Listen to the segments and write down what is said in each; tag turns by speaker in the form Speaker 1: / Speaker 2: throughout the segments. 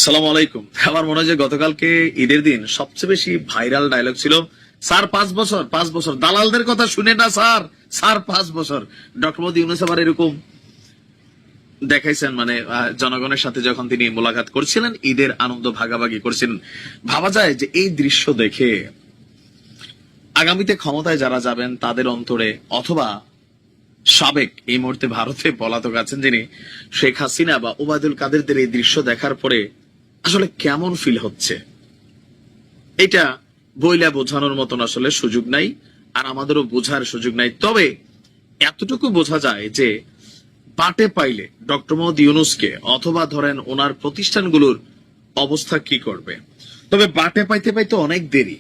Speaker 1: সালাম আলাইকুম। আমার মনে হয় যে গতকালকে ঈদের দিন সবচেয়ে বেশি ভাইরাল ডায়লগ ছিল, স্যার 5 বছর 5 বছর দালালদের কথা শুনে না স্যার, স্যার 5 বছর। ডক্টর মোদী ইউনূস আবার এরকম দেখাইছেন, মানে জনগণের সাথে যখন তিনি মোলাকাত করছিলেন, ঈদের আনন্দ ভাগাভাগি করছিলেন। ভাবা যায় যে এই দৃশ্য দেখে আগামীতে ক্ষমতায় যারা যাবেন তাদের অন্তরে, অথবা সাবেক এই মুহূর্তে ভারতে পলাতক আছেন যিনি শেখ হাসিনা বা ওবায়দুল কাদেরদের এই দৃশ্য দেখার পরে আসলে কেমন ফিল হচ্ছে, এটা বইলা বোঝানোর মতন আসলে সুযোগ নাই, আর আমাদেরও বোঝার সুযোগ নাই। তবে এতটুকু বোঝা যায় যে পাটে পাইলে ডক্টর মোহাম্মদ ইউনূসকে, অথবা ধরেন ওনার প্রতিষ্ঠানগুলোর অবস্থা কি করবে। তবে বাটে পাইতে পাইতে অনেক দেরি,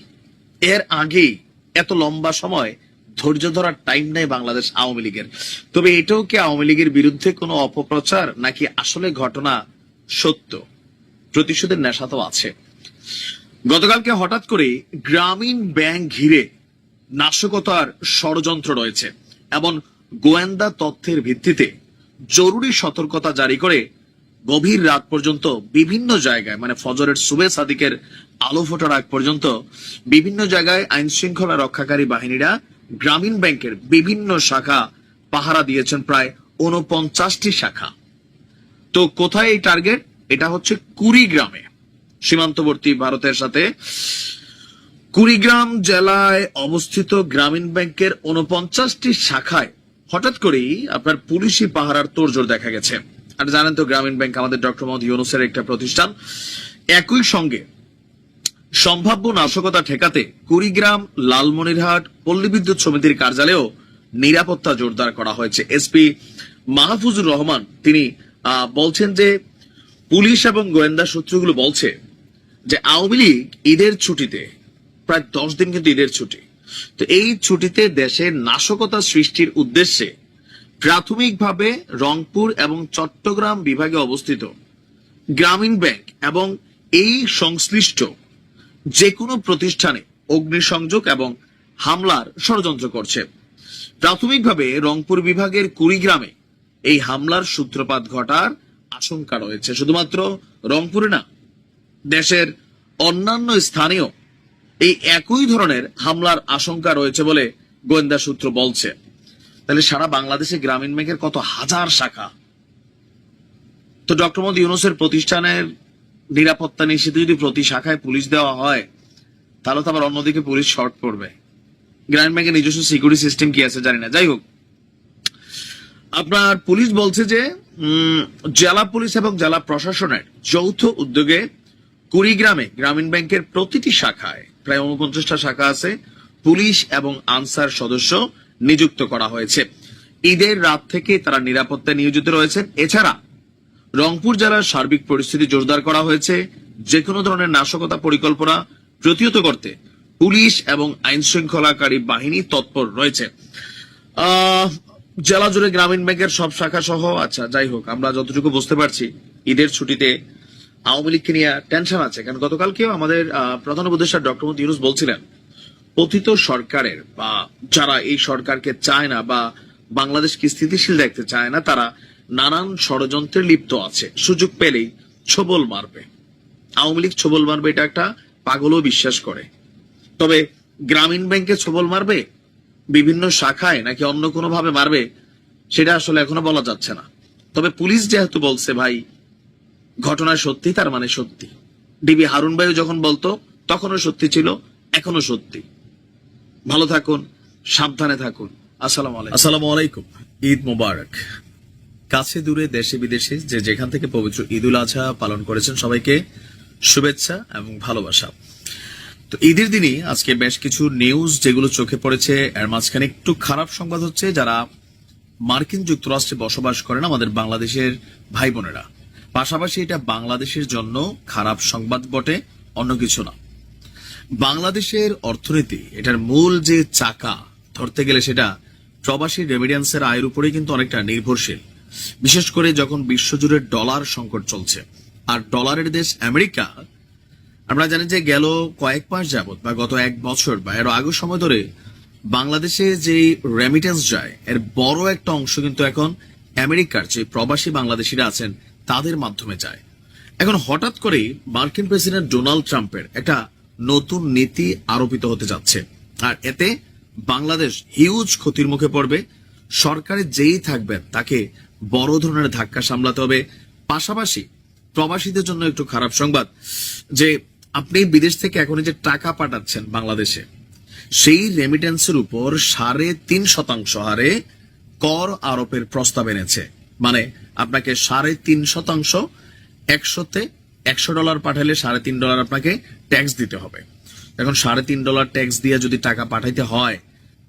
Speaker 1: এর আগেই এত লম্বা সময় ধৈর্য ধরার টাইম নাই বাংলাদেশ আওয়ামী লীগের। তবে এটাও কি আওয়ামী লীগের বিরুদ্ধে কোনো অপপ্রচার, নাকি আসলে ঘটনা সত্য? প্রতিশোধের নেশা তো আছে। গতকালকে হঠাৎ করে গ্রামীণ ব্যাংক ঘিরে নাশকতার ষড়যন্ত্র রয়েছে, এবং গোয়েন্দা তথ্যের ভিত্তিতে জরুরি সতর্কতা জারি করে গভীর রাত পর্যন্ত বিভিন্ন জায়গায়, মানে ফজরের সুবে সাদিকের আলো ফোটার আগ পর্যন্ত বিভিন্ন জায়গায় আইন শৃঙ্খলা রক্ষাকারী বাহিনীরা গ্রামীণ ব্যাংকের বিভিন্ন শাখা পাহারা দিয়েছেন, প্রায় 49টি শাখা। তো কোথায় এই টার্গেট? এটা হচ্ছে কুড়িগ্রামে, সীমান্তবর্তী ভারতের সাথে কুড়িগ্রাম জেলায় অবস্থিত গ্রামীণ ব্যাংকের 49টি শাখায় হঠাৎ করেই আপনার পুলিশি পাহারার তোড়জোড় দেখা গেছে। আর জানেন তো, গ্রামীণ ব্যাংক আমাদের ডক্টর মোহাম্মদ ইউনূসের একটা প্রতিষ্ঠান। একই সঙ্গে সম্ভাব্য নাশকতা ঠেকাতে কুড়িগ্রাম, লালমনিরহাট পল্লী বিদ্যুৎ সমিতির কার্যালয়েও নিরাপত্তা জোরদার করা হয়েছে। এসপি মাহফুজুর রহমান তিনি বলছেন যে পুলিশ এবং গোয়েন্দা সূত্রগুলো বলছে যে আওয়ামী লীগ ঈদের ছুটিতে, প্রায় 10 দিন কিন্তু ঈদের ছুটি, তো এই ছুটিতে দেশে নাশকতা সৃষ্টির উদ্দেশ্যে প্রাথমিকভাবে রংপুর এবং চট্টগ্রাম বিভাগে অবস্থিত গ্রামীণ ব্যাংক এবং এই সংশ্লিষ্ট যে কোনো প্রতিষ্ঠানে অগ্নিসংযোগ এবং হামলার ষড়যন্ত্র করছে। প্রাথমিকভাবে রংপুর বিভাগের কুড়িগ্রামে এই হামলার সূত্রপাত ঘটার আশঙ্কা রয়েছে। শুধুমাত্র রংপুরে না, দেশের অন্যান্য স্থানেও এই একই ধরনের হামলার আশঙ্কা রয়েছে বলে গোয়েন্দা সূত্র বলছে। তাহলে সারা বাংলাদেশে গ্রামীণ ব্যাংকের কত হাজার শাখা। তো ডক্টর মোহাম্মদ ইউনূসের প্রতিষ্ঠানের নিরাপত্তা নিশ্চিত যদি প্রতি শাখায় পুলিশ দেওয়া হয়, তাহলে তো আবার অন্যদিকে পুলিশ শর্ট পড়বে। গ্রামীণ ব্যাংকের নিজস্ব সিকিউরিটি সিস্টেম কি আছে জানি না। যাই হোক, আপনার পুলিশ বলছে যে জেলা পুলিশ এবং জেলা প্রশাসনের যৌথ উদ্যোগে কুড়িগ্রামে গ্রামীণ ব্যাংকের প্রতিটি শাখায়, প্রায় 49টা শাখা আছে, পুলিশ এবং আনসার সদস্য নিযুক্ত করা হয়েছে। ঈদের রাত থেকে তারা নিরাপত্তায় নিয়োজিত রয়েছেন। এছাড়া রংপুর জেলার সার্বিক পরিস্থিতি জোরদার করা হয়েছে। যে কোনো ধরনের নাশকতা পরিকল্পনা প্রতিহত করতে পুলিশ এবং আইন শৃঙ্খলাকারী বাহিনী তৎপর রয়েছে। জেলা জুড়ে গ্রামীণ ব্যাংকের সব শাখা সহ, আচ্ছা যাই হোক, আমরা যতটুকু বুঝতে পারছি ঈদের ছুটিতে আওয়ামী লীগকে নিয়ে টেনশন আছে। কারণ গতকালকেও আমাদের প্রধান উপদেষ্টা ডক্টর মোহাম্মদ ইউনূস বলছিলেন, পতিত সরকারের বা যারা এই সরকারকে চায় না বা বাংলাদেশকে স্থিতিশীল দেখতে চায় না, তারা নানান ষড়যন্ত্রে লিপ্ত আছে, সুযোগ পেলেই ছোবল মারবে। আওয়ামী লীগ ছোবল মারবে, এটা একটা পাগলও বিশ্বাস করে। তবে গ্রামীণ ব্যাংকে ছোবল মারবে বিভিন্ন শাখায়, নাকি অন্য কোনো ভাবে মারবে, সেটা আসলে এখনো বলা যাচ্ছে না। তবে পুলিশ যেহেতু বলছে ভাই ঘটনা সত্যি, তার মানে সত্যি। ডিবি হারুন ভাইও যখন বলতো তখনও সত্যি ছিল, এখনো সত্যি। ভালো থাকুন, সাবধানে থাকুন। আসসালামু আলাইকুম। ঈদ মোবারক। কাছে দূরে দেশে বিদেশে যে যেখান থেকে পবিত্র ঈদ উল আজহা পালন করেছেন, সবাইকে শুভেচ্ছা এবং ভালোবাসা। তো ঈদের দিনই আজকে বেশ কিছু নিউজ যেগুলো চোখে পড়েছে, এর মাঝখানে একটু খারাপ সংবাদ হচ্ছে যারা মার্কিন যুক্তরাষ্ট্রে বসবাস করেন আমাদের বাংলাদেশের ভাই বোনেরা। পাশাপাশি এটা বাংলাদেশের জন্য খারাপ সংবাদ বটে, অন্য কিছু না। বাংলাদেশের অর্থনীতি, এটার মূল যে চাকা ধরতে গেলে সেটা প্রবাসী রেমিডেন্সের আয়ের উপরে কিন্তু অনেকটা নির্ভরশীল। বিশেষ করে যখন বিশ্বজুড়ে ডলার সংকট চলছে, আর ডলারের দেশ আমেরিকা। আমরা জানি যে গেল কয়েক মাস যাবত বা গত 1 বছর বা এর আগে সময় ধরে বাংলাদেশে যে রেমিটেন্স যায়, এর বড় একটা অংশ কিন্তু এখন আমেরিকার যে প্রবাসী বাংলাদেশিরা আছেন তাদের মাধ্যমে যায়। এখন হঠাৎ করেই মার্কিন প্রেসিডেন্ট ডোনাল্ড ট্রাম্পের একটা নতুন নীতি আরোপিত হতে যাচ্ছে, আর এতে বাংলাদেশ হিউজ ক্ষতির মুখে পড়বে। সরকারে যেই থাকবেন তাকে বড় ধরনের ধাক্কা সামলাতে হবে। পাশাপাশি প্রবাসীদের জন্য একটু খারাপ সংবাদ যে আপনি বিদেশ থেকে এখন যে টাকা পাঠাচ্ছেন বাংলাদেশে, সেই রেমিটেন্সের উপর 3.5% হারে কর আরোপের প্রস্তাব এনেছে। মানে আপনাকে 3.5%, 100-তে $100 পাঠালে $3.5 আপনাকে ট্যাক্স দিতে হবে। এখন $3.5 ট্যাক্স দিয়ে যদি টাকা পাঠাইতে হয়,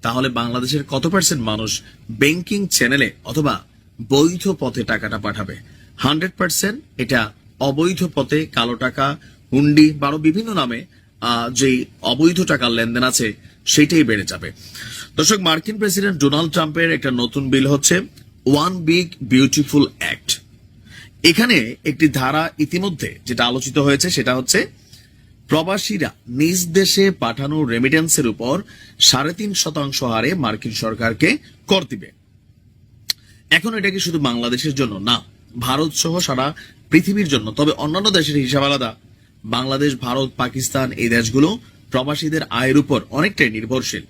Speaker 1: তাহলে বাংলাদেশের কত পার্সেন্ট মানুষ ব্যাংকিং চ্যানেলে অথবা বৈধ পথে টাকাটা পাঠাবে? 100% এটা অবৈধ পথে কালো টাকা, হুন্ডি বা আরো বিভিন্ন নামে যে অবৈধ টাকার লেনদেন আছে সেটাই বেড়ে যাবে। দর্শক, মার্কিন প্রেসিডেন্ট ডোনাল্ড ট্রাম্পের একটা নতুন বিল হচ্ছে ওয়ান বিগ বিউটিফুল অ্যাক্ট। এখানে একটি ধারা ইতিমধ্যে যেটা আলোচিত হয়েছে সেটা হচ্ছে প্রবাসীরা নিজ দেশে পাঠানো রেমিটেন্সের উপর 3.5% হারে মার্কিন সরকারকে কর দিবে। এখন এটা কি শুধু বাংলাদেশের জন্য না, ভারত সহ সারা পৃথিবীর জন্য। তবে অন্যান্য দেশের হিসাব আলাদা। বাংলাদেশ, ভারত, পাকিস্তান এই দেশগুলো প্রবাসীদের আয়ের উপর অনেকটাই নির্ভরশীল।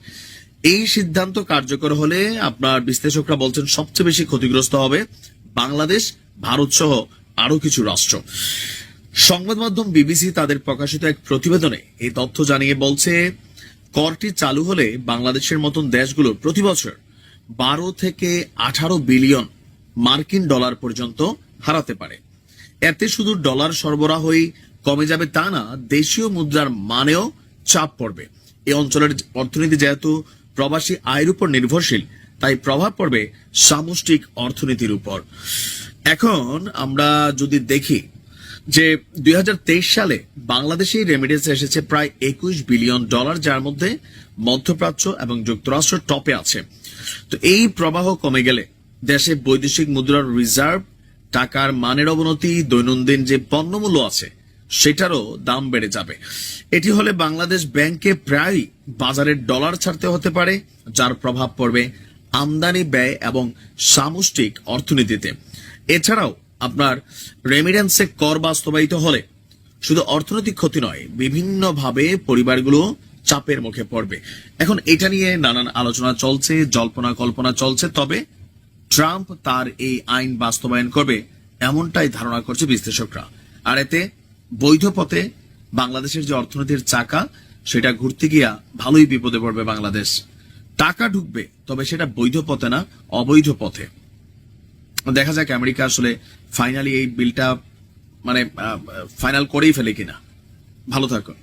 Speaker 1: এই সিদ্ধান্ত কার্যকর হলে আপনার বিশ্লেষকরা বলছেন সবচেয়ে বেশি ক্ষতিগ্রস্ত হবে বাংলাদেশ, ভারত সহ আরো কিছু রাষ্ট্র। সংবাদ মাধ্যম বিবিসি তাদের প্রকাশিত এক প্রতিবেদনে এই তথ্য জানিয়ে বলছে, করটি চালু হলে বাংলাদেশের মতন দেশগুলো প্রতি বছর 12 থেকে 18 বিলিয়ন মার্কিন ডলার পর্যন্ত হারাতে পারে। এতে শুধু ডলার সরবরাহই কমে যাবে তা না, দেশীয় মুদ্রার মানেও চাপ পড়বে। এই অঞ্চলের অর্থনীতি যেহেতু প্রবাসী আয়ের উপর নির্ভরশীল, তাই প্রভাব পড়বে সামষ্টিক অর্থনীতির উপর। এখন আমরা যদি দেখি যে 2023 সালে বাংলাদেশে রেমিটেন্স এসেছে প্রায় 21 বিলিয়ন ডলার, যার মধ্যে মধ্যপ্রাচ্য এবং যুক্তরাষ্ট্র টপে আছে। তো এই প্রবাহ কমে গেলে দেশে বৈদেশিক মুদ্রার রিজার্ভ, টাকার মানের অবনতি, দৈনন্দিন যে পণ্যমূল্য আছে সেটারও দাম বেড়ে যাবে। এটি হলে বাংলাদেশ ব্যাংকে প্রায় বাজারের ডলার ছাড়তে হতে পারে, যার প্রভাব পড়বে আমদানি, ব্যয় এবং সামষ্টিক অর্থনীতিতে। এছাড়াও আপনার রেমিটেন্সে কর বাস্তবায়িত হলে শুধু অর্থনৈতিক ক্ষতি নয়, বিভিন্নভাবে পরিবারগুলো চাপের মুখে পড়বে। এখন এটা নিয়ে নানান আলোচনা চলছে, জল্পনা কল্পনা চলছে। তবে ট্রাম্প তার এই আইন বাস্তবায়ন করবে এমনটাই ধারণা করছে বিশ্লেষকরা। আর এতে বৈধ পথে বাংলাদেশের যে অর্থনীতির চাকা সেটা ঘুরতে গিয়া ভালোই বিপদে পড়বে বাংলাদেশ। টাকা ঢুকবে, তবে সেটা বৈধ পথে না, অবৈধ পথে। দেখা যাক আমেরিকা আসলে ফাইনালি এই বিলটা মানে ফাইনাল করেই ফেলে কিনা। ভালো থাকুন।